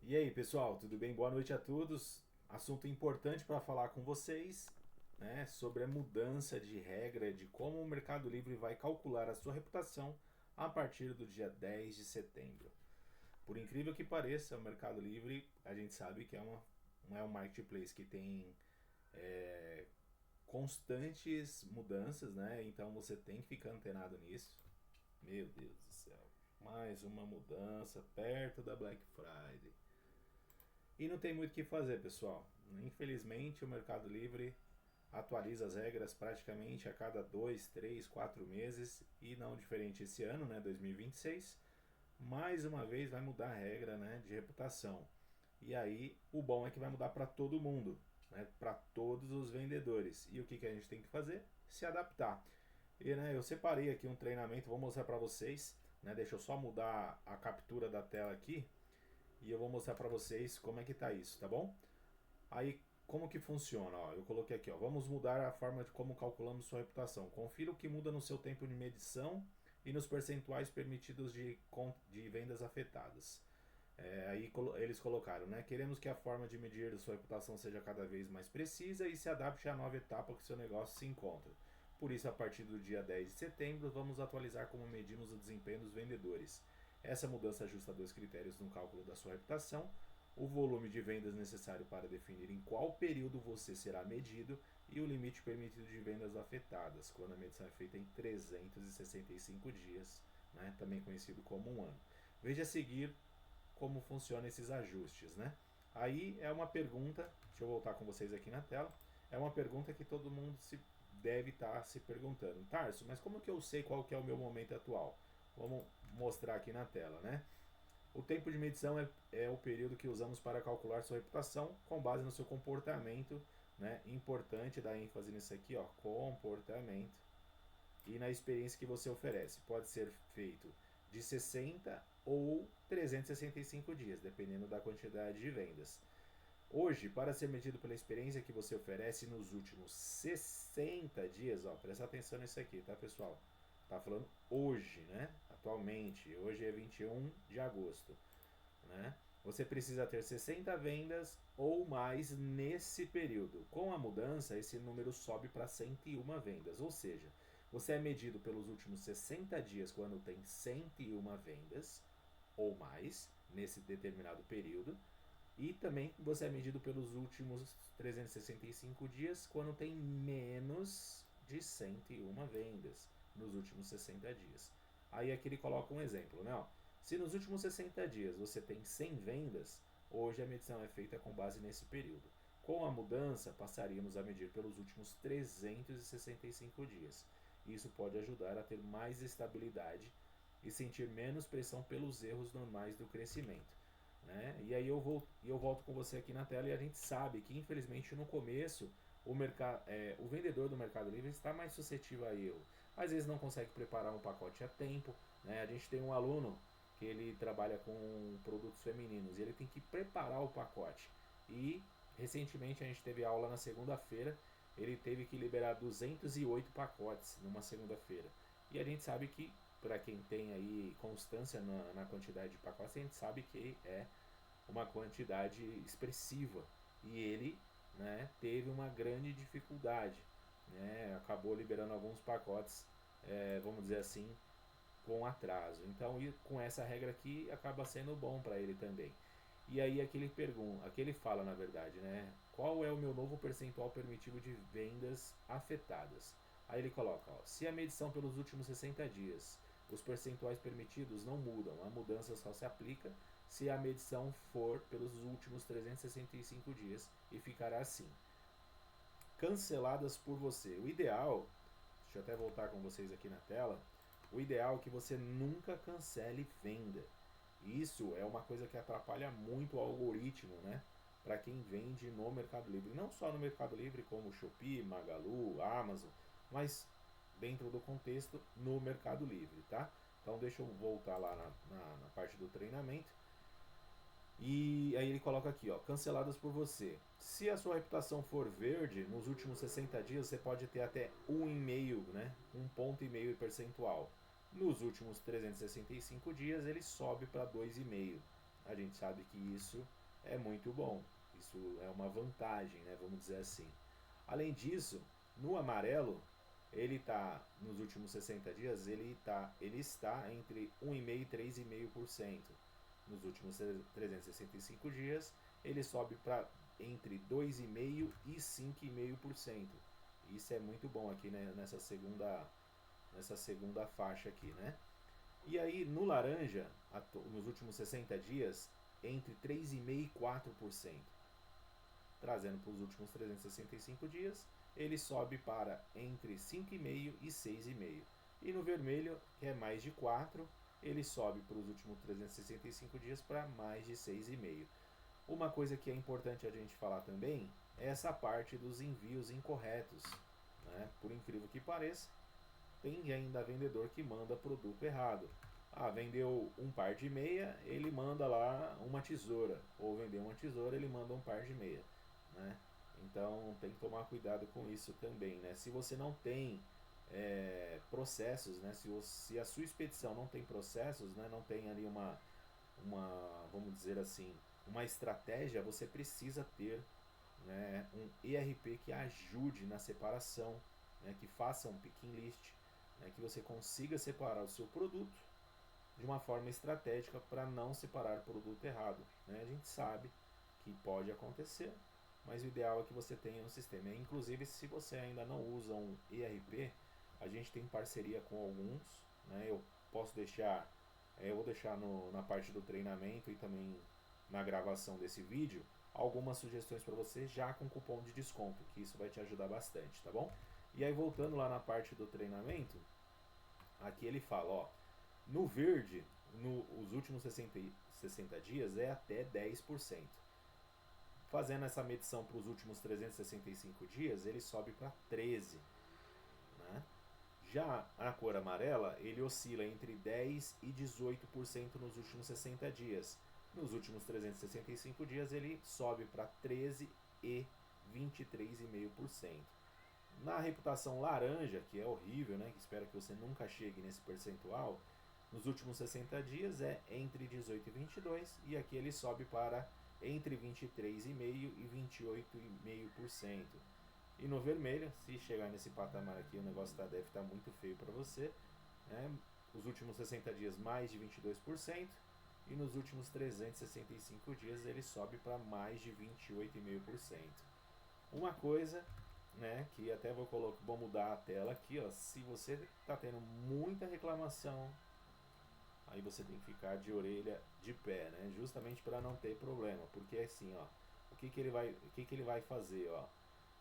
E aí, pessoal, tudo bem? Boa noite a todos. Assunto importante para falar com vocês, né, sobre a mudança de regra de como o Mercado Livre vai calcular a sua reputação a partir do dia 10 de setembro. Por incrível que pareça, o Mercado Livre, a gente sabe que é um marketplace que tem constantes mudanças, né? Então você tem que ficar antenado nisso. Meu Deus do céu. Mais uma mudança perto da Black Friday. E não tem muito o que fazer, pessoal. Infelizmente, o Mercado Livre atualiza as regras praticamente a cada 2, 3, 4 meses e não diferente esse ano, né, 2026. Mais uma vez vai mudar a regra, né, de reputação. E aí, o bom é que vai mudar para todo mundo, né, para todos os vendedores. E o que a gente tem que fazer? Se adaptar. E né, eu separei aqui um treinamento, vou mostrar para vocês. Né, deixa eu só mudar a captura da tela aqui e eu vou mostrar para vocês como é que tá isso, tá bom? Aí, como que funciona? Ó, eu coloquei aqui, ó, vamos mudar a forma de como calculamos sua reputação. Confira o que muda no seu tempo de medição e nos percentuais permitidos de vendas afetadas. Aí eles colocaram, né? Queremos que a forma de medir sua reputação seja cada vez mais precisa e se adapte à nova etapa que seu negócio se encontra. Por isso, a partir do dia 10 de setembro, vamos atualizar como medimos o desempenho dos vendedores. Essa mudança ajusta dois critérios no cálculo da sua reputação: o volume de vendas necessário para definir em qual período você será medido e o limite permitido de vendas afetadas, quando a medição é feita em 365 dias, né? Também conhecido como um ano. Veja a seguir como funcionam esses ajustes, né? Aí é uma pergunta, deixa eu voltar com vocês aqui na tela, é uma pergunta que todo mundo deve estar se perguntando. Tarso, mas como que eu sei qual que é o meu momento atual? Vamos mostrar aqui na tela, né? O tempo de medição é o período que usamos para calcular sua reputação com base no seu comportamento, né? Importante dar ênfase nisso aqui, ó, comportamento e na experiência que você oferece. Pode ser feito de 60 ou 365 dias, dependendo da quantidade de vendas. Hoje, para ser medido pela experiência que você oferece nos últimos 60 dias, ó, presta atenção nisso aqui, tá, pessoal? Tá falando hoje, né? Atualmente, hoje é 21 de agosto, né? Você precisa ter 60 vendas ou mais nesse período. Com a mudança, esse número sobe para 101 vendas, ou seja, você é medido pelos últimos 60 dias quando tem 101 vendas ou mais nesse determinado período. E também você é medido pelos últimos 365 dias quando tem menos de 101 vendas nos últimos 60 dias. Aí aqui ele coloca um exemplo, né? Ó, se nos últimos 60 dias você tem 100 vendas, hoje a medição é feita com base nesse período. Com a mudança, passaríamos a medir pelos últimos 365 dias. Isso pode ajudar a ter mais estabilidade e sentir menos pressão pelos erros normais do crescimento. Né? E aí eu volto com você aqui na tela e a gente sabe que infelizmente no começo o vendedor do Mercado Livre está mais suscetível a erro. Às vezes não consegue preparar um pacote a tempo. Né? A gente tem um aluno que ele trabalha com produtos femininos e ele tem que preparar o pacote. E recentemente a gente teve aula na segunda-feira, ele teve que liberar 208 pacotes numa segunda-feira. E a gente sabe que para quem tem aí constância na quantidade de pacotes, a gente sabe que é uma quantidade expressiva. E ele, né, teve uma grande dificuldade, né, acabou liberando alguns pacotes, vamos dizer assim, com atraso. Então, com essa regra aqui, acaba sendo bom para ele também. E aí aqui ele fala, na verdade, né? Qual é o meu novo percentual permitido de vendas afetadas? Aí ele coloca, ó, se a medição pelos últimos 60 dias, os percentuais permitidos não mudam, a mudança só se aplica se a medição for pelos últimos 365 dias e ficará assim. Canceladas por você. O ideal, deixa eu até voltar com vocês aqui na tela, o ideal é que você nunca cancele venda. Isso é uma coisa que atrapalha muito o algoritmo, né? Para quem vende no Mercado Livre. Não só no Mercado Livre, como Shopee, Magalu, Amazon, mas dentro do contexto no Mercado Livre, tá? Então deixa eu voltar lá na parte do treinamento. E aí ele coloca aqui, ó, canceladas por você. Se a sua reputação for verde, nos últimos 60 dias você pode ter até 1,5, né? 1,5 percentual. Nos últimos 365 dias ele sobe para 2,5. a gente sabe que isso é muito bom. Isso é uma vantagem, né? Vamos dizer assim. Além disso, no amarelo, ele está, nos últimos 60 dias, ele está entre 1,5% e 3,5%. Nos últimos 365 dias, ele sobe para entre 2,5% e 5,5%. Isso é muito bom aqui, né, nessa segunda faixa aqui, né? E aí, no laranja, nos últimos 60 dias, entre 3,5% e 4%. Trazendo para os últimos 365 dias, ele sobe para entre 5,5% e 6,5%. E no vermelho, que é mais de 4%, ele sobe para os últimos 365 dias para mais de 6,5%. Uma coisa que é importante a gente falar também é essa parte dos envios incorretos, né? Por incrível que pareça, tem ainda vendedor que manda produto errado. Ah, vendeu um par de meia, ele manda lá uma tesoura. Ou vendeu uma tesoura, ele manda um par de meia, né? Então tem que tomar cuidado com isso também, né? Se você não tem processos, né? Se a sua expedição não tem processos, né? Não tem ali vamos dizer assim, uma estratégia, você precisa ter, né, um ERP que ajude na separação, né, que faça um picking list, né, que você consiga separar o seu produto de uma forma estratégica para não separar produto errado, né? A gente sabe que pode acontecer, mas o ideal é que você tenha um sistema. Inclusive, se você ainda não usa um ERP, a gente tem parceria com alguns, né? Eu vou deixar na parte do treinamento e também na gravação desse vídeo algumas sugestões para você já com cupom de desconto, que isso vai te ajudar bastante, tá bom? E aí, voltando lá na parte do treinamento, aqui ele fala, ó, no verde, nos últimos 60 dias é até 10%. Fazendo essa medição para os últimos 365 dias, ele sobe para 13%. Né? Já a cor amarela, ele oscila entre 10% e 18% nos últimos 60 dias. Nos últimos 365 dias, ele sobe para 13% e 23,5%. Na reputação laranja, que é horrível, né? Que espero que você nunca chegue nesse percentual, nos últimos 60 dias é entre 18 e 22, e aqui ele sobe para entre 23,5% e 28,5%. E no vermelho, se chegar nesse patamar aqui, o negócio deve estar muito feio para você, né? Os últimos 60 dias mais de 22%, e nos últimos 365 dias ele sobe para mais de 28,5%. Uma coisa, né, que até vou mudar a tela aqui, ó, se você está tendo muita reclamação, aí você tem que ficar de orelha de pé, né, justamente para não ter problema, porque assim, ó, o que ele vai fazer, ó,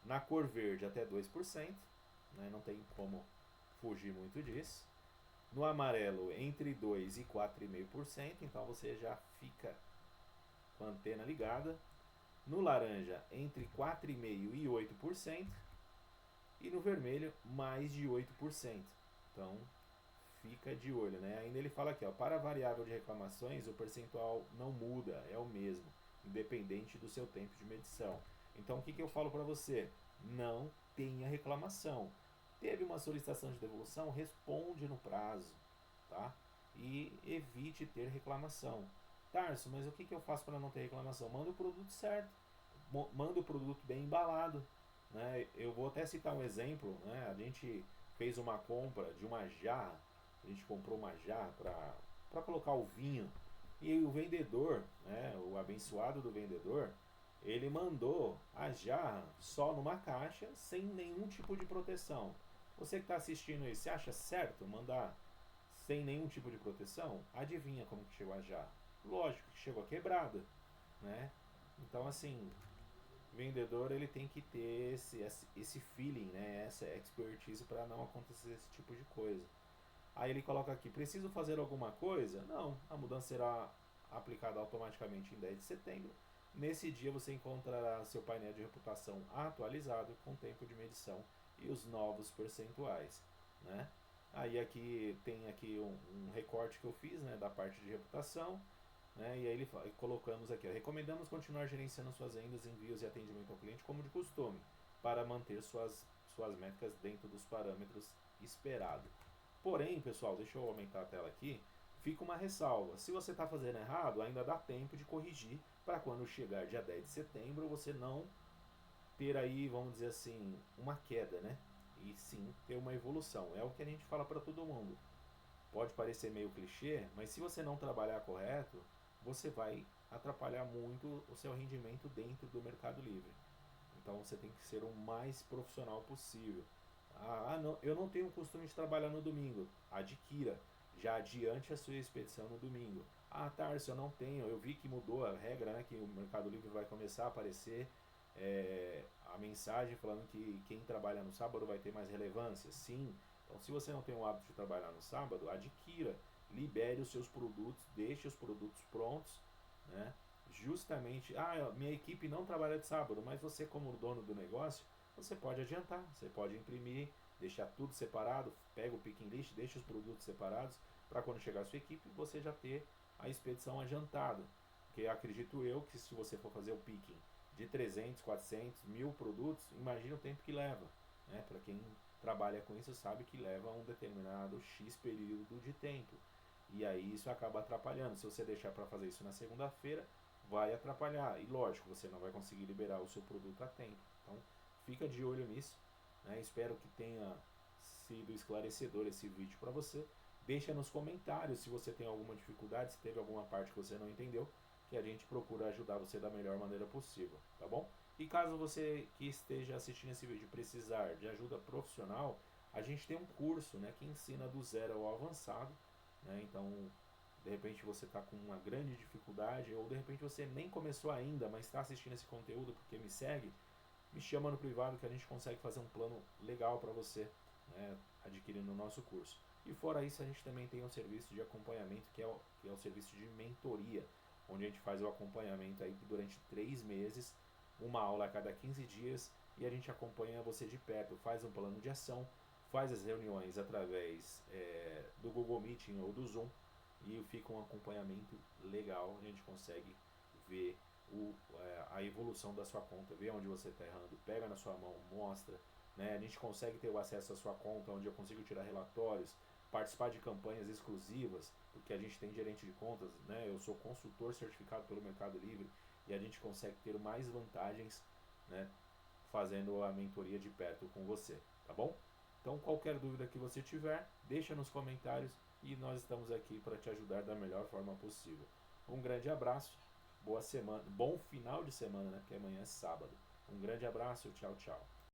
na cor verde até 2%, né, não tem como fugir muito disso. No amarelo entre 2 e 4,5%, então você já fica com a antena ligada. No laranja entre 4,5% e 8%. E no vermelho mais de 8%. Então fica de olho, né? Ainda ele fala aqui, ó, para a variável de reclamações o percentual não muda, é o mesmo, independente do seu tempo de medição. Então o que eu falo para você? Não tenha reclamação. Teve uma solicitação de devolução, responde no prazo, tá? E evite ter reclamação. Tarso, mas o que eu faço para não ter reclamação? Manda o produto certo, manda o produto bem embalado, né? Eu vou até citar um exemplo, né? A gente fez uma compra de uma jarra, a gente comprou uma jarra para colocar o vinho, e o vendedor, né, o abençoado do vendedor, ele mandou a jarra só numa caixa, sem nenhum tipo de proteção. Você que está assistindo isso, você acha certo mandar sem nenhum tipo de proteção? Adivinha como que chegou a jarra? Lógico que chegou quebrada, né? Então, assim, o vendedor ele tem que ter esse feeling, né? Essa expertise para não acontecer esse tipo de coisa. Aí ele coloca aqui, preciso fazer alguma coisa? Não, a mudança será aplicada automaticamente em 10 de setembro. Nesse dia você encontrará seu painel de reputação atualizado com tempo de medição e os novos percentuais, né? Aí aqui tem aqui um recorte que eu fiz, né, da parte de reputação, né? E aí colocamos aqui, ó, recomendamos continuar gerenciando suas vendas, envios e atendimento ao cliente como de costume, para manter suas métricas dentro dos parâmetros esperados. Porém, pessoal, deixa eu aumentar a tela aqui, fica uma ressalva. Se você está fazendo errado, ainda dá tempo de corrigir para quando chegar dia 10 de setembro você não ter aí, vamos dizer assim, uma queda, né? E sim ter uma evolução. É o que a gente fala para todo mundo. Pode parecer meio clichê, mas se você não trabalhar correto, você vai atrapalhar muito o seu rendimento dentro do Mercado Livre. Então você tem que ser o mais profissional possível. Não, eu não tenho o costume de trabalhar no domingo. Adquira. Já adiante a sua expedição no domingo. Tarso, eu não tenho. Eu vi que mudou a regra, né? Que o Mercado Livre vai começar a aparecer a mensagem falando que quem trabalha no sábado vai ter mais relevância. Sim. Então, se você não tem o hábito de trabalhar no sábado, adquira. Libere os seus produtos, deixe os produtos prontos, né? Justamente, minha equipe não trabalha de sábado, mas você como dono do negócio, você pode adiantar, você pode imprimir, deixar tudo separado, pega o picking list, deixa os produtos separados, para quando chegar a sua equipe, você já ter a expedição adiantada. Porque acredito eu que se você for fazer o picking de 300, 400, 1000 produtos, imagina o tempo que leva. Né? Para quem trabalha com isso sabe que leva um determinado X período de tempo. E aí isso acaba atrapalhando. Se você deixar para fazer isso na segunda-feira, vai atrapalhar. E lógico, você não vai conseguir liberar o seu produto a tempo. Então, fica de olho nisso. Né? Espero que tenha sido esclarecedor esse vídeo para você. Deixa nos comentários se você tem alguma dificuldade, se teve alguma parte que você não entendeu, que a gente procura ajudar você da melhor maneira possível, tá bom? E caso você que esteja assistindo esse vídeo precisar de ajuda profissional, a gente tem um curso, né, que ensina do zero ao avançado, né? Então, de repente você está com uma grande dificuldade, ou de repente você nem começou ainda, mas está assistindo esse conteúdo porque me segue, me chama no privado que a gente consegue fazer um plano legal para você, né, adquirindo o nosso curso. E fora isso, a gente também tem um serviço de acompanhamento, que é o serviço de mentoria, onde a gente faz o acompanhamento aí durante 3 meses, uma aula a cada 15 dias, e a gente acompanha você de perto, faz um plano de ação, faz as reuniões através do Google Meeting ou do Zoom, e fica um acompanhamento legal, a gente consegue ver a evolução da sua conta, ver onde você está errando, pega na sua mão, mostra, né? A gente consegue ter o acesso à sua conta, onde eu consigo tirar relatórios, participar de campanhas exclusivas, porque a gente tem gerente de contas, né? Eu sou consultor certificado pelo Mercado Livre e a gente consegue ter mais vantagens, né, fazendo a mentoria de perto com você, tá bom? Então, qualquer dúvida que você tiver, deixa nos comentários e nós estamos aqui para te ajudar da melhor forma possível. Um grande abraço, boa semana, bom final de semana, né? Porque amanhã é sábado. Um grande abraço, tchau, tchau.